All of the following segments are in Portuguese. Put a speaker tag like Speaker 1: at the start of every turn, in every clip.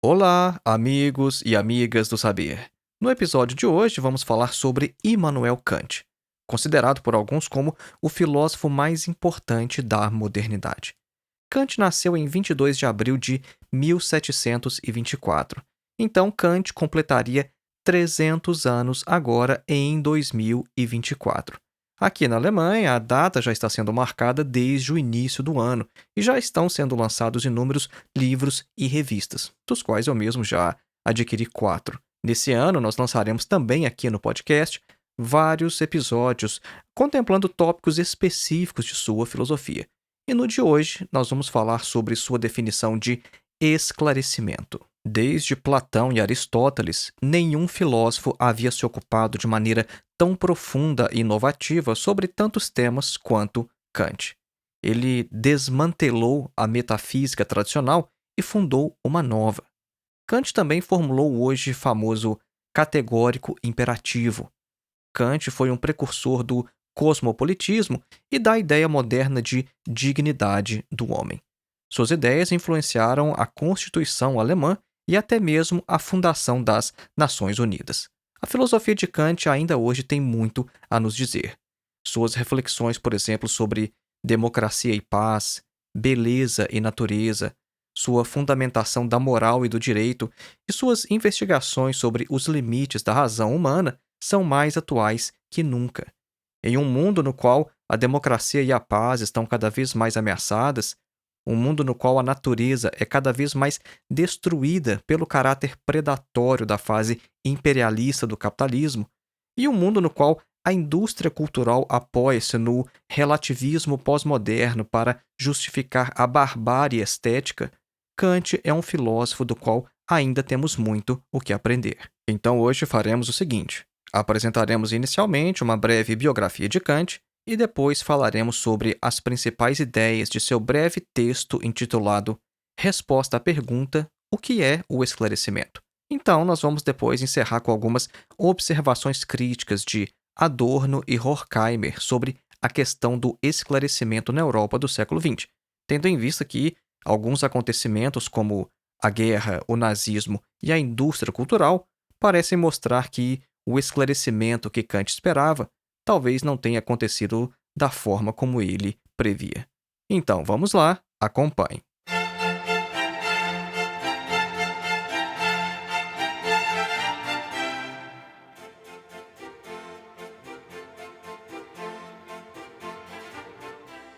Speaker 1: Olá, amigos e amigas do saber. No episódio de hoje, vamos falar sobre Immanuel Kant, considerado por alguns como o filósofo mais importante da modernidade. Kant nasceu em 22 de abril de 1724. Então, Kant completaria 300 anos agora em 2024. Aqui na Alemanha, a data já está sendo marcada desde o início do ano e já estão sendo lançados inúmeros livros e revistas, dos quais eu mesmo já adquiri 4. Nesse ano, nós lançaremos também aqui no podcast vários episódios contemplando tópicos específicos de sua filosofia. E no de hoje, nós vamos falar sobre sua definição de esclarecimento. Desde Platão e Aristóteles, nenhum filósofo havia se ocupado de maneira tão profunda e inovativa sobre tantos temas quanto Kant. Ele desmantelou a metafísica tradicional e fundou uma nova. Kant também formulou o hoje famoso categórico imperativo. Kant foi um precursor do cosmopolitismo e da ideia moderna de dignidade do homem. Suas ideias influenciaram a Constituição alemã e até mesmo a fundação das Nações Unidas. A filosofia de Kant ainda hoje tem muito a nos dizer. Suas reflexões, por exemplo, sobre democracia e paz, beleza e natureza, sua fundamentação da moral e do direito e suas investigações sobre os limites da razão humana são mais atuais que nunca. Em um mundo no qual a democracia e a paz estão cada vez mais ameaçadas, um mundo no qual a natureza é cada vez mais destruída pelo caráter predatório da fase imperialista do capitalismo, e um mundo no qual a indústria cultural apoia-se no relativismo pós-moderno para justificar a barbárie estética, Kant é um filósofo do qual ainda temos muito o que aprender. Então hoje faremos o seguinte: apresentaremos inicialmente uma breve biografia de Kant e depois falaremos sobre as principais ideias de seu breve texto intitulado Resposta à pergunta: O que é o esclarecimento? Então, nós vamos depois encerrar com algumas observações críticas de Adorno e Horkheimer sobre a questão do esclarecimento na Europa do século XX, tendo em vista que alguns acontecimentos como a guerra, o nazismo e a indústria cultural parecem mostrar que o esclarecimento que Kant esperava talvez não tenha acontecido da forma como ele previa. Então, vamos lá, acompanhe.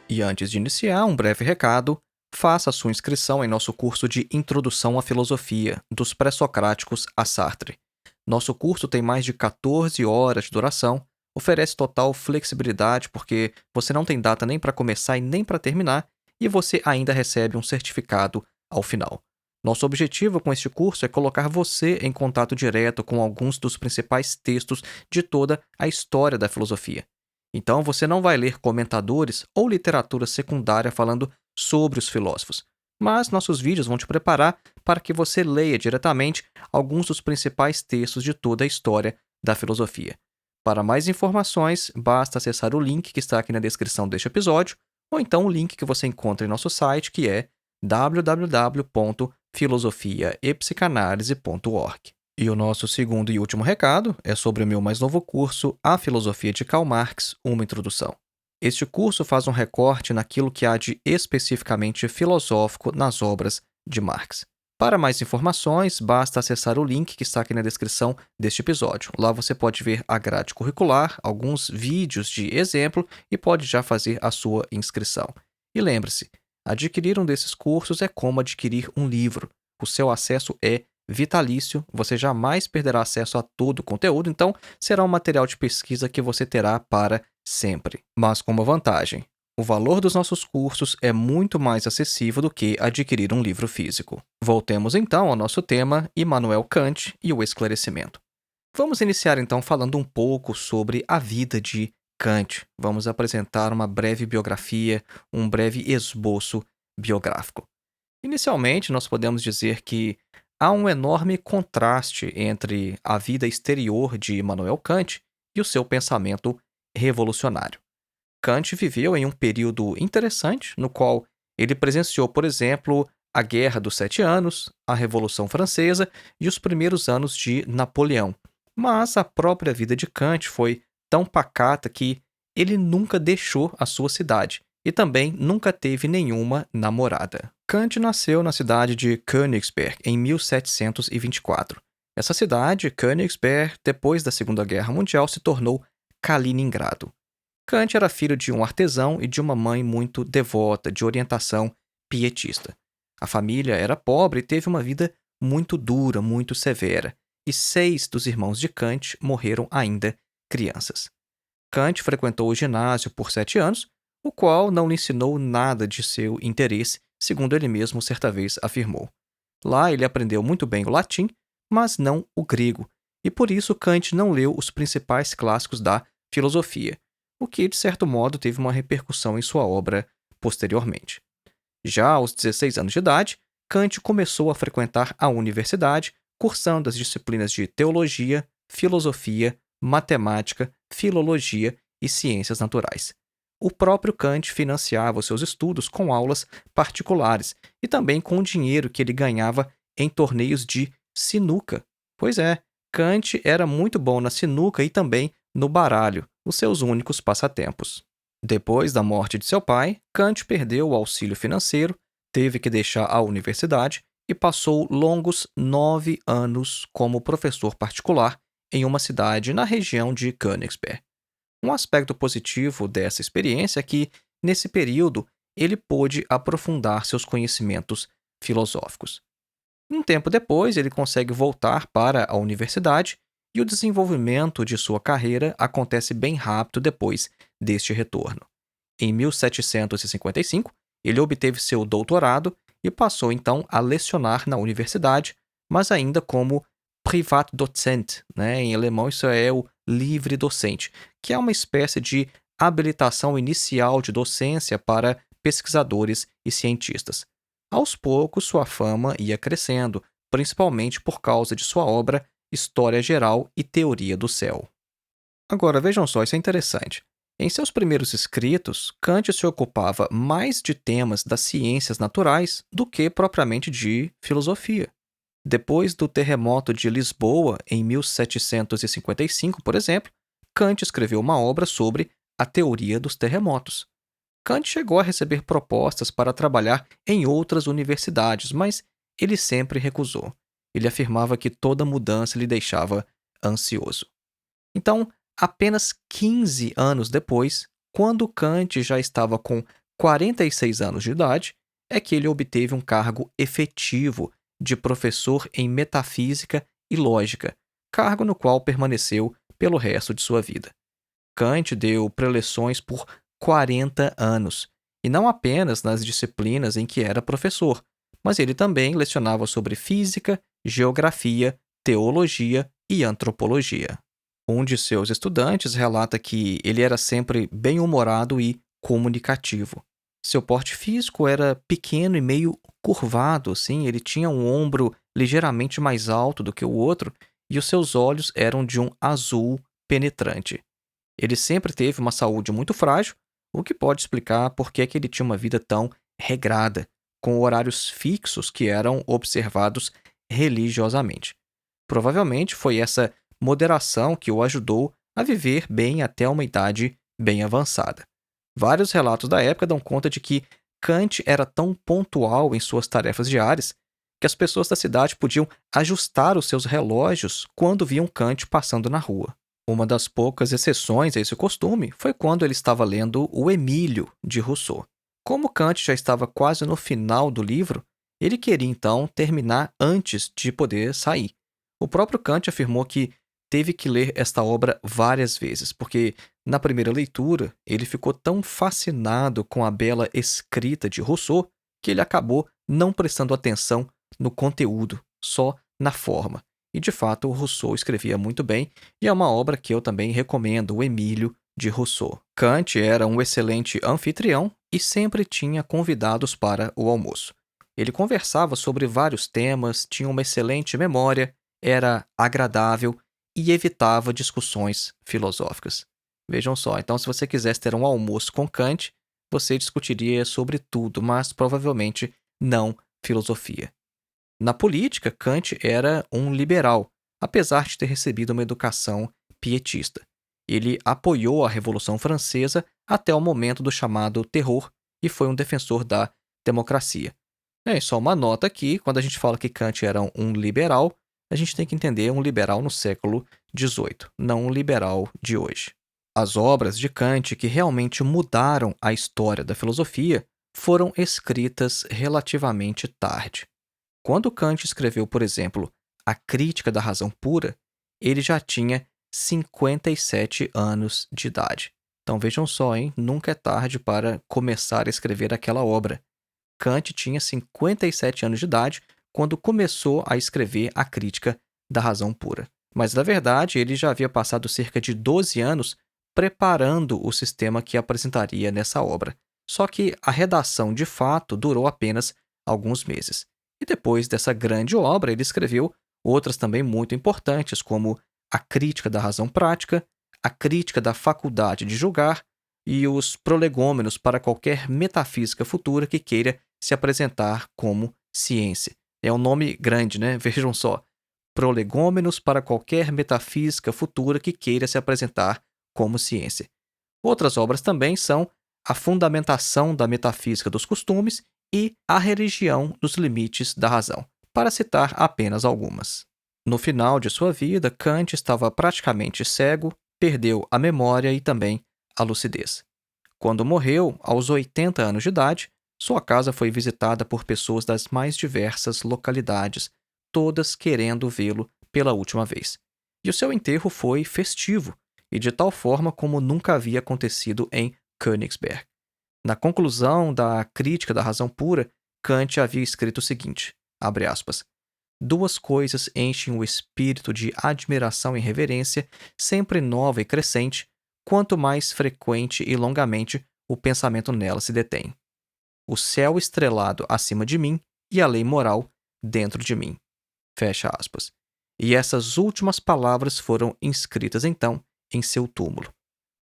Speaker 1: E antes de iniciar, um breve recado: faça sua inscrição em nosso curso de Introdução à Filosofia, dos Pré-Socráticos a Sartre. Nosso curso tem mais de 14 horas de duração, oferece total flexibilidade porque você não tem data nem para começar e nem para terminar, e você ainda recebe um certificado ao final. Nosso objetivo com este curso é colocar você em contato direto com alguns dos principais textos de toda a história da filosofia. Então você não vai ler comentadores ou literatura secundária falando sobre os filósofos, mas nossos vídeos vão te preparar para que você leia diretamente alguns dos principais textos de toda a história da filosofia. Para mais informações, basta acessar o link que está aqui na descrição deste episódio, ou então o link que você encontra em nosso site, que é www.filosofiaepsicanalise.org. E o nosso segundo e último recado é sobre o meu mais novo curso, A Filosofia de Karl Marx, uma introdução. Este curso faz um recorte naquilo que há de especificamente filosófico nas obras de Marx. Para mais informações, basta acessar o link que está aqui na descrição deste episódio. Lá você pode ver a grade curricular, alguns vídeos de exemplo e pode já fazer a sua inscrição. E lembre-se, adquirir um desses cursos é como adquirir um livro. O seu acesso é vitalício, você jamais perderá acesso a todo o conteúdo, então será um material de pesquisa que você terá para sempre. Mas com uma vantagem: o valor dos nossos cursos é muito mais acessível do que adquirir um livro físico. Voltemos então ao nosso tema, Immanuel Kant e o esclarecimento. Vamos iniciar então falando um pouco sobre a vida de Kant. Vamos apresentar uma breve biografia, um breve esboço biográfico. Inicialmente, nós podemos dizer que há um enorme contraste entre a vida exterior de Immanuel Kant e o seu pensamento revolucionário. Kant viveu em um período interessante, no qual ele presenciou, por exemplo, a Guerra dos Sete Anos, a Revolução Francesa e os primeiros anos de Napoleão. Mas a própria vida de Kant foi tão pacata que ele nunca deixou a sua cidade e também nunca teve nenhuma namorada. Kant nasceu na cidade de Königsberg em 1724. Essa cidade, Königsberg, depois da Segunda Guerra Mundial, se tornou Kaliningrado. Kant era filho de um artesão e de uma mãe muito devota, de orientação pietista. A família era pobre e teve uma vida muito dura, muito severa, e 6 dos irmãos de Kant morreram ainda crianças. Kant frequentou o ginásio por 7 anos, o qual não lhe ensinou nada de seu interesse, segundo ele mesmo certa vez afirmou. Lá ele aprendeu muito bem o latim, mas não o grego, e por isso Kant não leu os principais clássicos da filosofia, o que, de certo modo, teve uma repercussão em sua obra posteriormente. Já aos 16 anos de idade, Kant começou a frequentar a universidade, cursando as disciplinas de teologia, filosofia, matemática, filologia e ciências naturais. O próprio Kant financiava os seus estudos com aulas particulares e também com o dinheiro que ele ganhava em torneios de sinuca. Pois é, Kant era muito bom na sinuca e também no baralho, os seus únicos passatempos. Depois da morte de seu pai, Kant perdeu o auxílio financeiro, teve que deixar a universidade e passou longos 9 anos como professor particular em uma cidade na região de Königsberg. Um aspecto positivo dessa experiência é que, nesse período, ele pôde aprofundar seus conhecimentos filosóficos. Um tempo depois, ele consegue voltar para a universidade e o desenvolvimento de sua carreira acontece bem rápido depois deste retorno. Em 1755, ele obteve seu doutorado e passou então a lecionar na universidade, mas ainda como Privatdozent, em alemão isso é o livre docente, que é uma espécie de habilitação inicial de docência para pesquisadores e cientistas. Aos poucos, sua fama ia crescendo, principalmente por causa de sua obra História Geral e Teoria do Céu. Agora, vejam só, isso é interessante. Em seus primeiros escritos, Kant se ocupava mais de temas das ciências naturais do que propriamente de filosofia. Depois do terremoto de Lisboa, em 1755, por exemplo, Kant escreveu uma obra sobre a teoria dos terremotos. Kant chegou a receber propostas para trabalhar em outras universidades, mas ele sempre recusou. Ele afirmava que toda mudança lhe deixava ansioso. Então, apenas 15 anos depois, quando Kant já estava com 46 anos de idade, é que ele obteve um cargo efetivo de professor em metafísica e lógica, cargo no qual permaneceu pelo resto de sua vida. Kant deu preleções por 40 anos, e não apenas nas disciplinas em que era professor, mas ele também lecionava sobre física, geografia, teologia e antropologia. Um de seus estudantes relata que ele era sempre bem-humorado e comunicativo. Seu porte físico era pequeno e meio curvado, assim, ele tinha um ombro ligeiramente mais alto do que o outro e os seus olhos eram de um azul penetrante. Ele sempre teve uma saúde muito frágil, o que pode explicar por que ele tinha uma vida tão regrada, com horários fixos que eram observados religiosamente. Provavelmente foi essa moderação que o ajudou a viver bem até uma idade bem avançada. Vários relatos da época dão conta de que Kant era tão pontual em suas tarefas diárias que as pessoas da cidade podiam ajustar os seus relógios quando viam Kant passando na rua. Uma das poucas exceções a esse costume foi quando ele estava lendo o Emílio, de Rousseau. Como Kant já estava quase no final do livro, ele queria então terminar antes de poder sair. O próprio Kant afirmou que teve que ler esta obra várias vezes, porque na primeira leitura ele ficou tão fascinado com a bela escrita de Rousseau que ele acabou não prestando atenção no conteúdo, só na forma. E de fato o Rousseau escrevia muito bem e é uma obra que eu também recomendo, o Emílio, de Rousseau. Kant era um excelente anfitrião e sempre tinha convidados para o almoço. Ele conversava sobre vários temas, tinha uma excelente memória, era agradável e evitava discussões filosóficas. Vejam só, então se você quisesse ter um almoço com Kant, você discutiria sobre tudo, mas provavelmente não filosofia. Na política, Kant era um liberal, apesar de ter recebido uma educação pietista. Ele apoiou a Revolução Francesa até o momento do chamado Terror e foi um defensor da democracia. E só uma nota aqui, quando a gente fala que Kant era um liberal, a gente tem que entender um liberal no século XVIII, não um liberal de hoje. As obras de Kant que realmente mudaram a história da filosofia foram escritas relativamente tarde. Quando Kant escreveu, por exemplo, A Crítica da Razão Pura, ele já tinha 57 anos de idade. Então vejam só, hein? Nunca é tarde para começar a escrever aquela obra. Kant tinha 57 anos de idade quando começou a escrever A Crítica da Razão Pura. Mas, na verdade, ele já havia passado cerca de 12 anos preparando o sistema que apresentaria nessa obra. Só que a redação, de fato, durou apenas alguns meses. E depois dessa grande obra, ele escreveu outras também muito importantes, como A Crítica da Razão Prática, A Crítica da Faculdade de Julgar e os Prolegômenos para qualquer metafísica futura que queira se apresentar como ciência. É um nome grande, né? Vejam só. Prolegômenos para qualquer metafísica futura que queira se apresentar como ciência. Outras obras também são A Fundamentação da Metafísica dos Costumes e A Religião dos Limites da Razão, para citar apenas algumas. No final de sua vida, Kant estava praticamente cego, perdeu a memória e também a lucidez. Quando morreu, aos 80 anos de idade, sua casa foi visitada por pessoas das mais diversas localidades, todas querendo vê-lo pela última vez. E o seu enterro foi festivo, e de tal forma como nunca havia acontecido em Königsberg. Na conclusão da Crítica da Razão Pura, Kant havia escrito o seguinte, abre aspas, duas coisas enchem o espírito de admiração e reverência, sempre nova e crescente, quanto mais frequente e longamente o pensamento nela se detém. O céu estrelado acima de mim e a lei moral dentro de mim. Fecha aspas. E essas últimas palavras foram inscritas então em seu túmulo.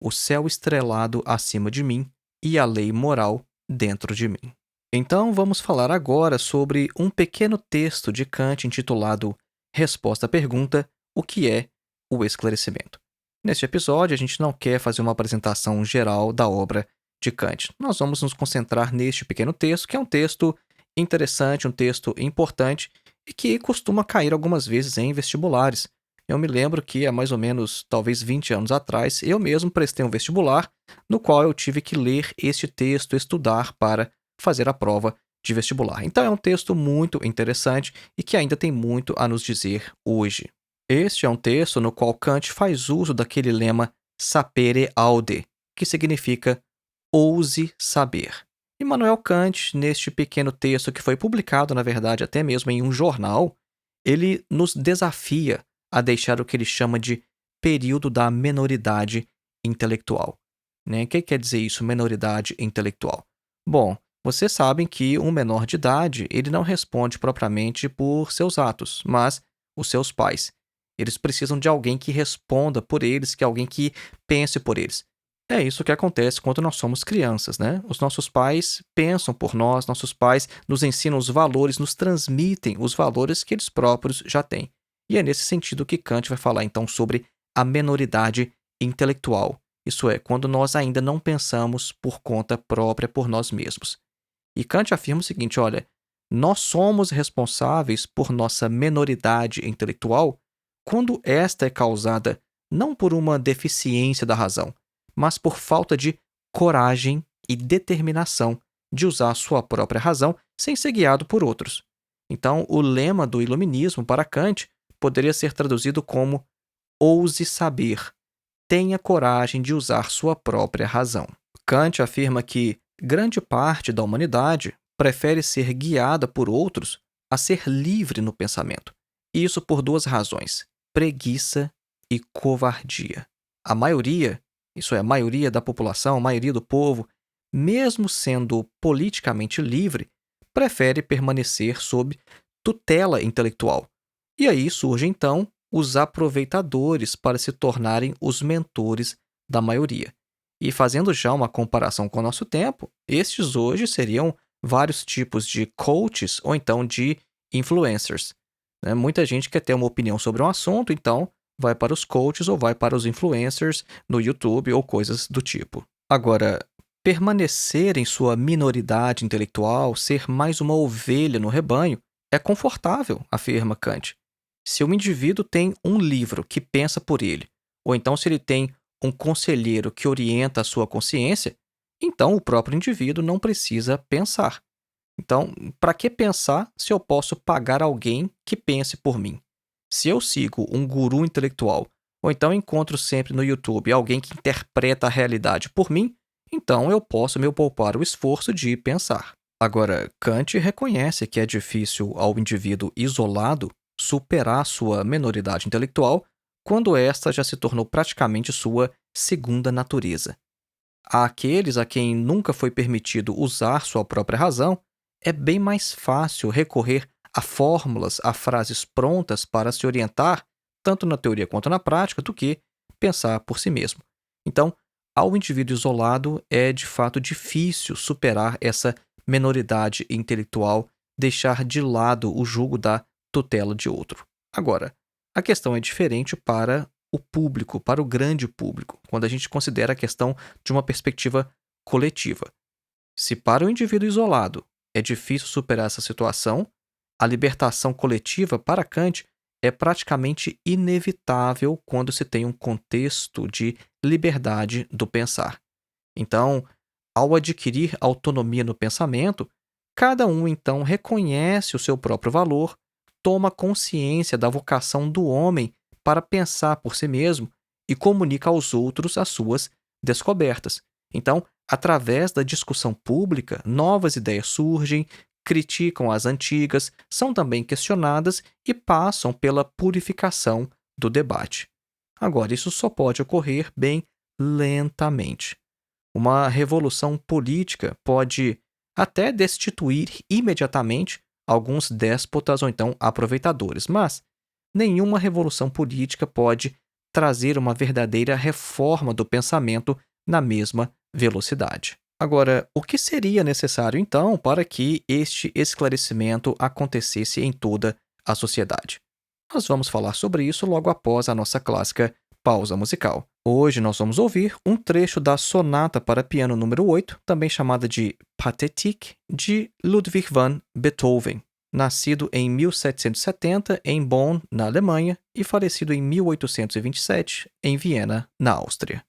Speaker 1: O céu estrelado acima de mim e a lei moral dentro de mim. Então vamos falar agora sobre um pequeno texto de Kant intitulado Resposta à Pergunta: O que é o esclarecimento? Neste episódio, a gente não quer fazer uma apresentação geral da obra de Kant. Nós vamos nos concentrar neste pequeno texto, que é um texto interessante, um texto importante e que costuma cair algumas vezes em vestibulares. Eu me lembro que há mais ou menos, talvez 20 anos atrás, eu mesmo prestei um vestibular no qual eu tive que ler este texto, estudar para fazer a prova de vestibular. Então é um texto muito interessante e que ainda tem muito a nos dizer hoje. Este é um texto no qual Kant faz uso daquele lema sapere aude, que significa ouse saber. Immanuel Kant, neste pequeno texto que foi publicado, na verdade, até mesmo em um jornal, ele nos desafia a deixar o que ele chama de período da menoridade intelectual. O que quer dizer isso, menoridade intelectual? Bom, vocês sabem que um menor de idade, ele não responde propriamente por seus atos, mas os seus pais. Eles precisam de alguém que responda por eles, que alguém que pense por eles. É isso que acontece quando nós somos crianças, né? Os nossos pais pensam por nós, nossos pais nos ensinam os valores, nos transmitem os valores que eles próprios já têm. E é nesse sentido que Kant vai falar então sobre a menoridade intelectual. Isso é, quando nós ainda não pensamos por conta própria por nós mesmos. E Kant afirma o seguinte, olha, nós somos responsáveis por nossa menoridade intelectual quando esta é causada não por uma deficiência da razão, mas por falta de coragem e determinação de usar sua própria razão sem ser guiado por outros. Então, o lema do iluminismo para Kant poderia ser traduzido como ouse saber, tenha coragem de usar sua própria razão. Kant afirma que grande parte da humanidade prefere ser guiada por outros a ser livre no pensamento. Isso por duas razões, preguiça e covardia. A maioria, isso é, a maioria da população, a maioria do povo, mesmo sendo politicamente livre, prefere permanecer sob tutela intelectual. E aí surge, então, os aproveitadores para se tornarem os mentores da maioria. E fazendo já uma comparação com o nosso tempo, estes hoje seriam vários tipos de coaches ou então de influencers, né? Muita gente quer ter uma opinião sobre um assunto, então vai para os coaches ou vai para os influencers no YouTube ou coisas do tipo. Agora, permanecer em sua minoridade intelectual, ser mais uma ovelha no rebanho, é confortável, afirma Kant. Se o indivíduo tem um livro que pensa por ele, ou então se ele tem um conselheiro que orienta a sua consciência, então o próprio indivíduo não precisa pensar. Então, para que pensar se eu posso pagar alguém que pense por mim? Se eu sigo um guru intelectual, ou então encontro sempre no YouTube alguém que interpreta a realidade por mim, então eu posso me poupar o esforço de pensar. Agora, Kant reconhece que é difícil ao indivíduo isolado superar sua menoridade intelectual quando esta já se tornou praticamente sua segunda natureza. Àqueles a quem nunca foi permitido usar sua própria razão, é bem mais fácil recorrer a fórmulas, a frases prontas para se orientar, tanto na teoria quanto na prática, do que pensar por si mesmo. Então, ao indivíduo isolado, é de fato difícil superar essa menoridade intelectual, deixar de lado o jugo da tutela de outro. Agora, a questão é diferente para o público, para o grande público, quando a gente considera a questão de uma perspectiva coletiva. Se para o indivíduo isolado é difícil superar essa situação, a libertação coletiva para Kant é praticamente inevitável quando se tem um contexto de liberdade do pensar. Então, ao adquirir autonomia no pensamento, cada um então reconhece o seu próprio valor, toma consciência da vocação do homem para pensar por si mesmo e comunica aos outros as suas descobertas. Então, através da discussão pública, novas ideias surgem, criticam as antigas, são também questionadas e passam pela purificação do debate. Agora, isso só pode ocorrer bem lentamente. Uma revolução política pode até destituir imediatamente alguns déspotas ou então aproveitadores, mas nenhuma revolução política pode trazer uma verdadeira reforma do pensamento na mesma velocidade. Agora, o que seria necessário então para que este esclarecimento acontecesse em toda a sociedade? Nós vamos falar sobre isso logo após a nossa clássica pausa musical. Hoje nós vamos ouvir um trecho da Sonata para Piano número 8, também chamada de Pathétique, de Ludwig van Beethoven, nascido em 1770 em Bonn, na Alemanha, e falecido em 1827 em Viena, na Áustria.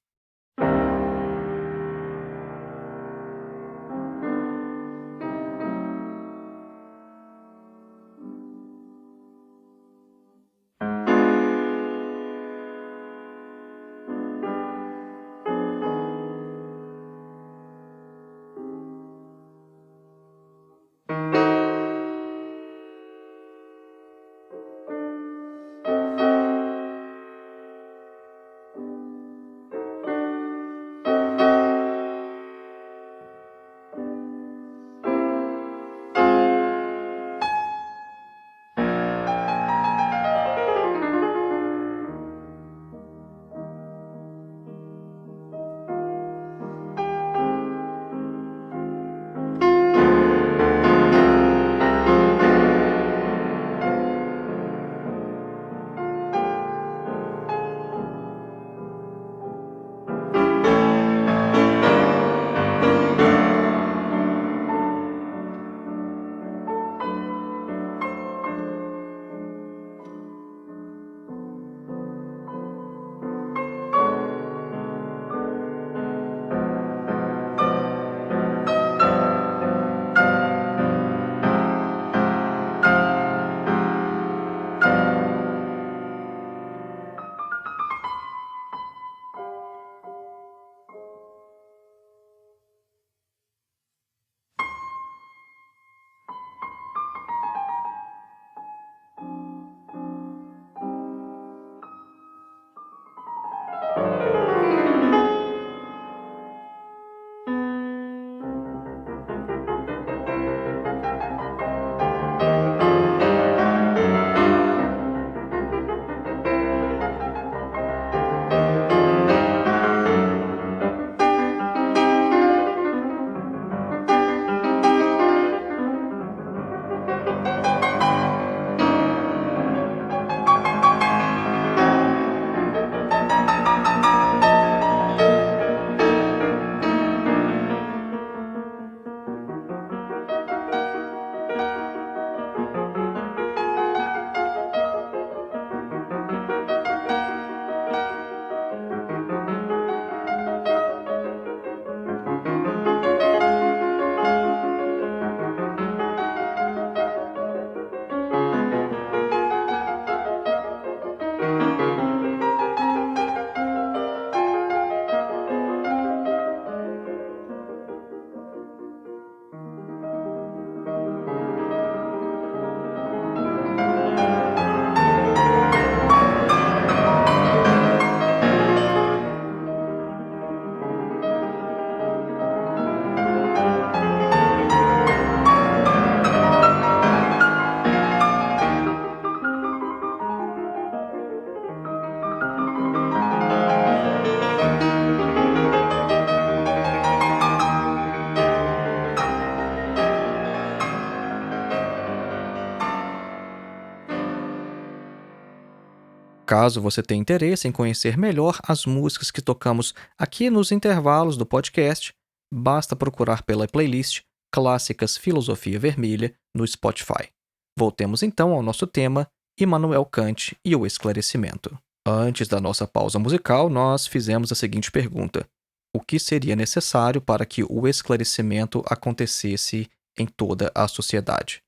Speaker 1: Caso você tenha interesse em conhecer melhor as músicas que tocamos aqui nos intervalos do podcast, basta procurar pela playlist Clássicas Filosofia Vermelha no Spotify. Voltemos então ao nosso tema, Immanuel Kant e o esclarecimento. Antes da nossa pausa musical, nós fizemos a seguinte pergunta: o que seria necessário para que o esclarecimento acontecesse em toda a sociedade?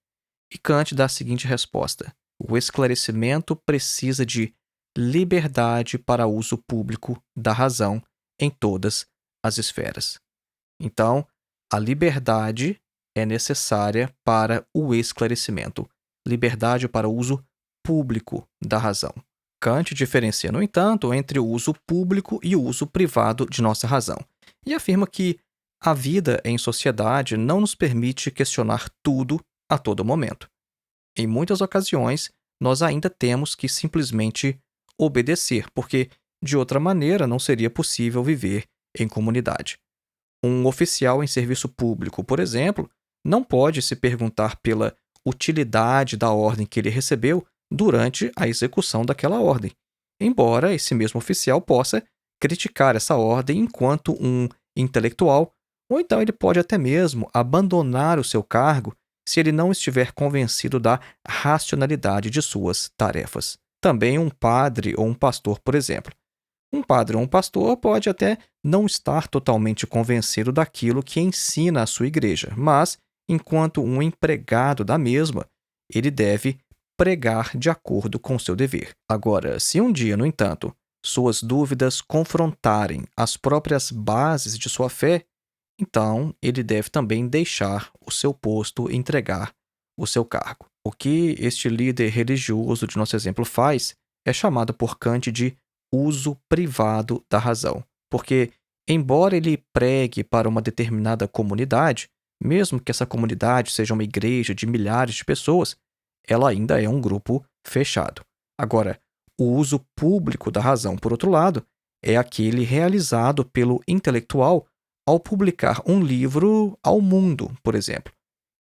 Speaker 1: E Kant dá a seguinte resposta: o esclarecimento precisa de liberdade para uso público da razão em todas as esferas. Então, a liberdade é necessária para o esclarecimento, liberdade para o uso público da razão. Kant diferencia, no entanto, entre o uso público e o uso privado de nossa razão, e afirma que a vida em sociedade não nos permite questionar tudo a todo momento. Em muitas ocasiões, nós ainda temos que simplesmente obedecer, porque de outra maneira não seria possível viver em comunidade. Um oficial em serviço público, por exemplo, não pode se perguntar pela utilidade da ordem que ele recebeu durante a execução daquela ordem, embora esse mesmo oficial possa criticar essa ordem enquanto um intelectual, ou então ele pode até mesmo abandonar o seu cargo se ele não estiver convencido da racionalidade de suas tarefas. Também um padre ou um pastor, por exemplo. Um padre ou um pastor pode até não estar totalmente convencido daquilo que ensina a sua igreja, mas, enquanto um empregado da mesma, ele deve pregar de acordo com seu dever. Agora, se um dia, no entanto, suas dúvidas confrontarem as próprias bases de sua fé, então ele deve também deixar o seu posto e entregar o seu cargo. O que este líder religioso de nosso exemplo faz é chamado por Kant de uso privado da razão, porque, embora ele pregue para uma determinada comunidade, mesmo que essa comunidade seja uma igreja de milhares de pessoas, ela ainda é um grupo fechado. Agora, o uso público da razão, por outro lado, é aquele realizado pelo intelectual ao publicar um livro ao mundo, por exemplo.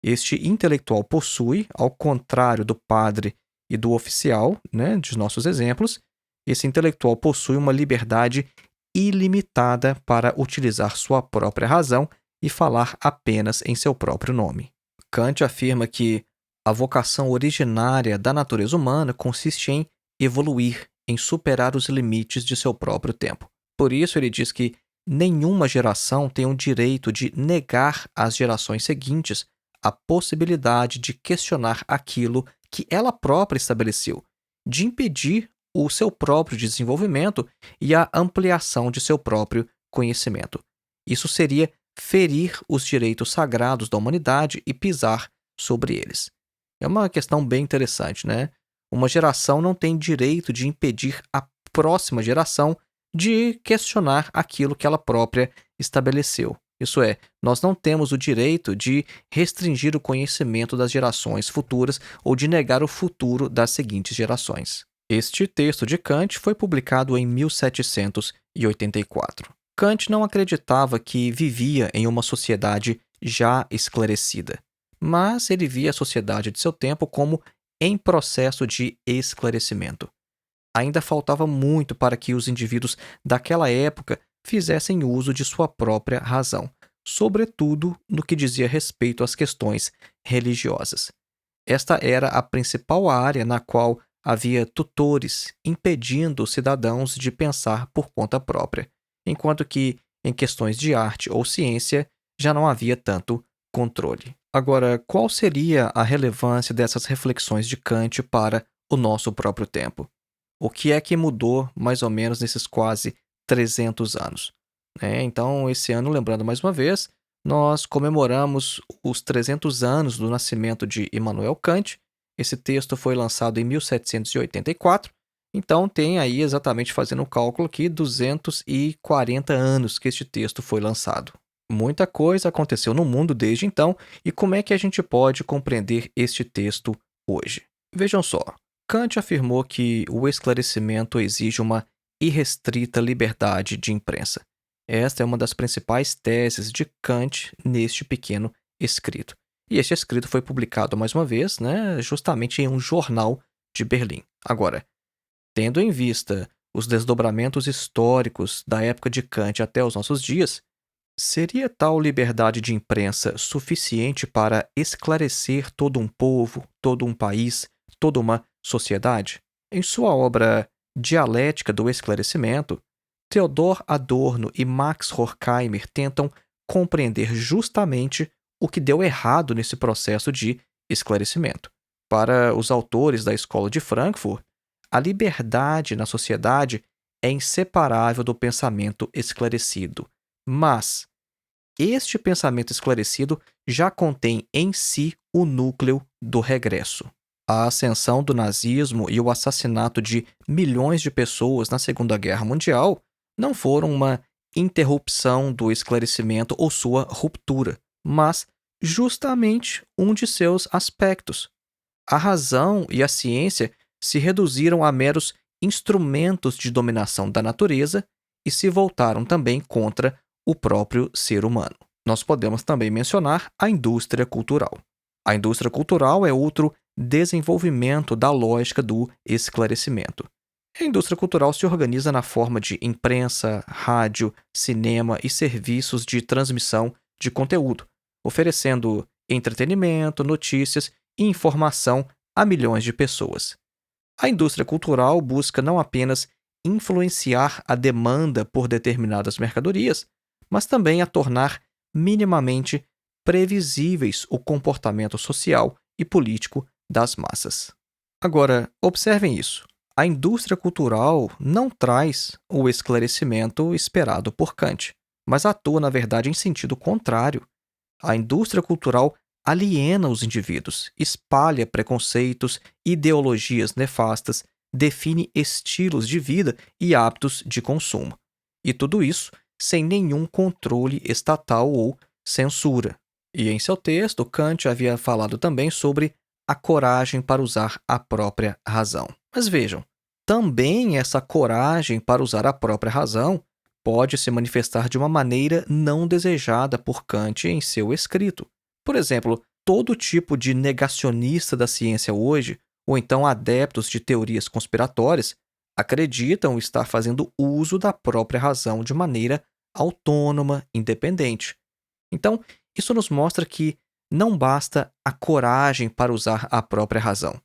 Speaker 1: Este intelectual possui, ao contrário do padre e do oficial, de nossos exemplos, esse intelectual possui uma liberdade ilimitada para utilizar sua própria razão e falar apenas em seu próprio nome. Kant afirma que a vocação originária da natureza humana consiste em evoluir, em superar os limites de seu próprio tempo. Por isso, ele diz que nenhuma geração tem o direito de negar às gerações seguintes a possibilidade de questionar aquilo que ela própria estabeleceu, de impedir o seu próprio desenvolvimento e a ampliação de seu próprio conhecimento. Isso seria ferir os direitos sagrados da humanidade e pisar sobre eles. É uma questão bem interessante, né? Uma geração não tem direito de impedir a próxima geração de questionar aquilo que ela própria estabeleceu. Isso é, nós não temos o direito de restringir o conhecimento das gerações futuras ou de negar o futuro das seguintes gerações. Este texto de Kant foi publicado em 1784. Kant não acreditava que vivia em uma sociedade já esclarecida, mas ele via a sociedade de seu tempo como em processo de esclarecimento. Ainda faltava muito para que os indivíduos daquela época fizessem uso de sua própria razão, sobretudo no que dizia respeito às questões religiosas. Esta era a principal área na qual havia tutores impedindo os cidadãos de pensar por conta própria, enquanto que, em questões de arte ou ciência, já não havia tanto controle. Agora, qual seria a relevância dessas reflexões de Kant para o nosso próprio tempo? O que é que mudou, mais ou menos, nesses quase 300 anos? Então, esse ano, lembrando mais uma vez, nós comemoramos os 300 anos do nascimento de Immanuel Kant. Esse texto foi lançado em 1784, então tem aí, exatamente fazendo o cálculo aqui, 240 anos que este texto foi lançado. Muita coisa aconteceu no mundo desde então, e como é que a gente pode compreender este texto hoje? Vejam só, Kant afirmou que o esclarecimento exige uma irrestrita liberdade de imprensa. Esta é uma das principais teses de Kant neste pequeno escrito. E este escrito foi publicado mais uma vez, justamente em um jornal de Berlim. Agora, Tendo em vista os desdobramentos históricos da época de Kant até os nossos dias, seria tal liberdade de imprensa suficiente para esclarecer todo um povo, todo um país, toda uma sociedade? Em sua obra Dialética do Esclarecimento, Theodor Adorno e Max Horkheimer tentam compreender justamente o que deu errado nesse processo de esclarecimento. Para os autores da Escola de Frankfurt, a liberdade na sociedade é inseparável do pensamento esclarecido, mas este pensamento esclarecido já contém em si o núcleo do regresso. A ascensão do nazismo e o assassinato de milhões de pessoas na Segunda Guerra Mundial não foram uma interrupção do esclarecimento ou sua ruptura, mas justamente um de seus aspectos. A razão e a ciência se reduziram a meros instrumentos de dominação da natureza e se voltaram também contra o próprio ser humano. Nós podemos também mencionar a indústria cultural. A indústria cultural é outro desenvolvimento da lógica do esclarecimento. A indústria cultural se organiza na forma de imprensa, rádio, cinema e serviços de transmissão de conteúdo, oferecendo entretenimento, notícias e informação a milhões de pessoas. A indústria cultural busca não apenas influenciar a demanda por determinadas mercadorias, mas também a tornar minimamente previsíveis o comportamento social e político das massas. Agora, observem isso. A indústria cultural não traz o esclarecimento esperado por Kant, mas atua, na verdade, em sentido contrário. A indústria cultural aliena os indivíduos, espalha preconceitos, ideologias nefastas, define estilos de vida e hábitos de consumo. E tudo isso sem nenhum controle estatal ou censura. E em seu texto, Kant havia falado também sobre a coragem para usar a própria razão. Mas vejam, também essa coragem para usar a própria razão pode se manifestar de uma maneira não desejada por Kant em seu escrito. Por exemplo, todo tipo de negacionista da ciência hoje, ou então adeptos de teorias conspiratórias, acreditam estar fazendo uso da própria razão de maneira autônoma, independente. Então, isso nos mostra que não basta a coragem para usar a própria razão,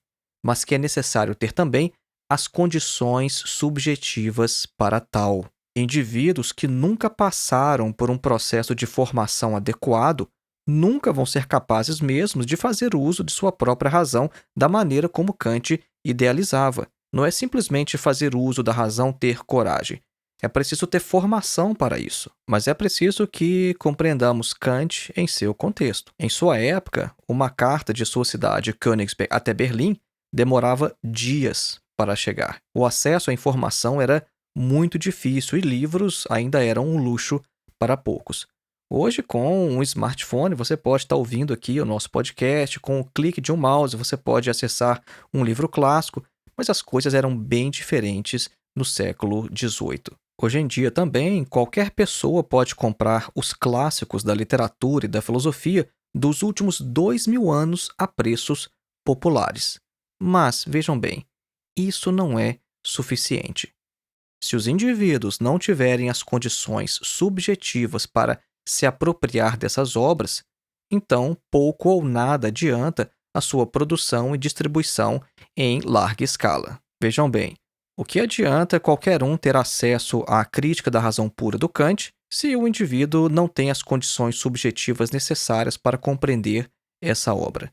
Speaker 1: mas que é necessário ter também as condições subjetivas para tal. Indivíduos que nunca passaram por um processo de formação adequado nunca vão ser capazes mesmo de fazer uso de sua própria razão da maneira como Kant idealizava. Não é simplesmente fazer uso da razão ter coragem. É preciso ter formação para isso, mas é preciso que compreendamos Kant em seu contexto. Em sua época, uma carta de sua cidade, Königsberg, até Berlim, demorava dias para chegar. O acesso à informação era muito difícil e livros ainda eram um luxo para poucos. Hoje, com um smartphone, você pode estar ouvindo aqui o nosso podcast, com o clique de um mouse, você pode acessar um livro clássico, mas as coisas eram bem diferentes no século XVIII. Hoje em dia também, qualquer pessoa pode comprar os clássicos da literatura e da filosofia dos últimos 2000 anos a preços populares. Mas, vejam bem, isso não é suficiente. Se os indivíduos não tiverem as condições subjetivas para se apropriar dessas obras, então pouco ou nada adianta a sua produção e distribuição em larga escala. Vejam bem, o que adianta qualquer um ter acesso à crítica da razão pura do Kant se o indivíduo não tem as condições subjetivas necessárias para compreender essa obra?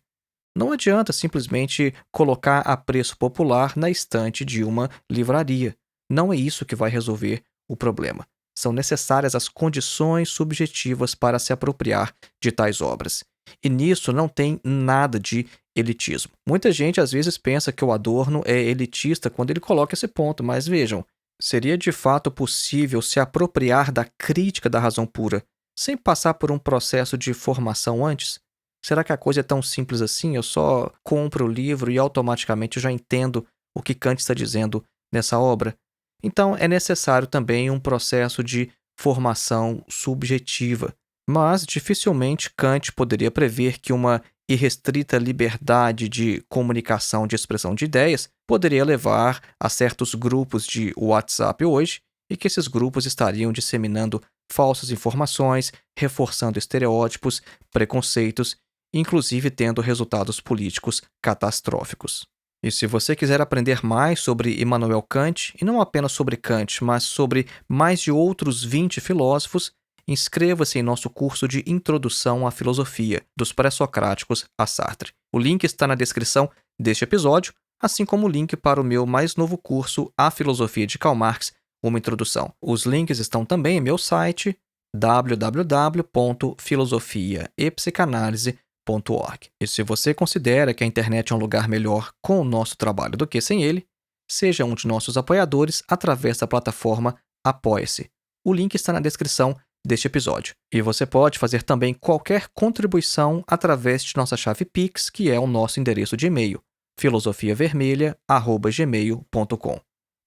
Speaker 1: Não adianta simplesmente colocar a preço popular na estante de uma livraria. Não é isso que vai resolver o problema. São necessárias as condições subjetivas para se apropriar de tais obras. E nisso não tem nada de elitismo. Muita gente às vezes pensa que o Adorno é elitista quando ele coloca esse ponto, mas vejam, seria de fato possível se apropriar da crítica da razão pura sem passar por um processo de formação antes? Será que a coisa é tão simples assim? Eu só compro o livro e automaticamente já entendo o que Kant está dizendo nessa obra? Então, é necessário também um processo de formação subjetiva. Mas, dificilmente, Kant poderia prever que uma irrestrita liberdade de comunicação de expressão de ideias poderia levar a certos grupos de WhatsApp hoje e que esses grupos estariam disseminando falsas informações, reforçando estereótipos, preconceitos, inclusive tendo resultados políticos catastróficos. E se você quiser aprender mais sobre Immanuel Kant, e não apenas sobre Kant, mas sobre mais de outros 20 filósofos, inscreva-se em nosso curso de Introdução à Filosofia, dos Pré-Socráticos a Sartre. O link está na descrição deste episódio, assim como o link para o meu mais novo curso, A Filosofia de Karl Marx, uma introdução. Os links estão também em meu site, www.filosofiaepsicanalise.org. E se você considera que a internet é um lugar melhor com o nosso trabalho do que sem ele, seja um de nossos apoiadores através da plataforma Apoia-se. O link está na descrição deste episódio. E você pode fazer também qualquer contribuição através de nossa chave Pix, que é o nosso endereço de e-mail, filosofiavermelha@gmail.com.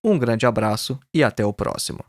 Speaker 1: Um grande abraço e até o próximo.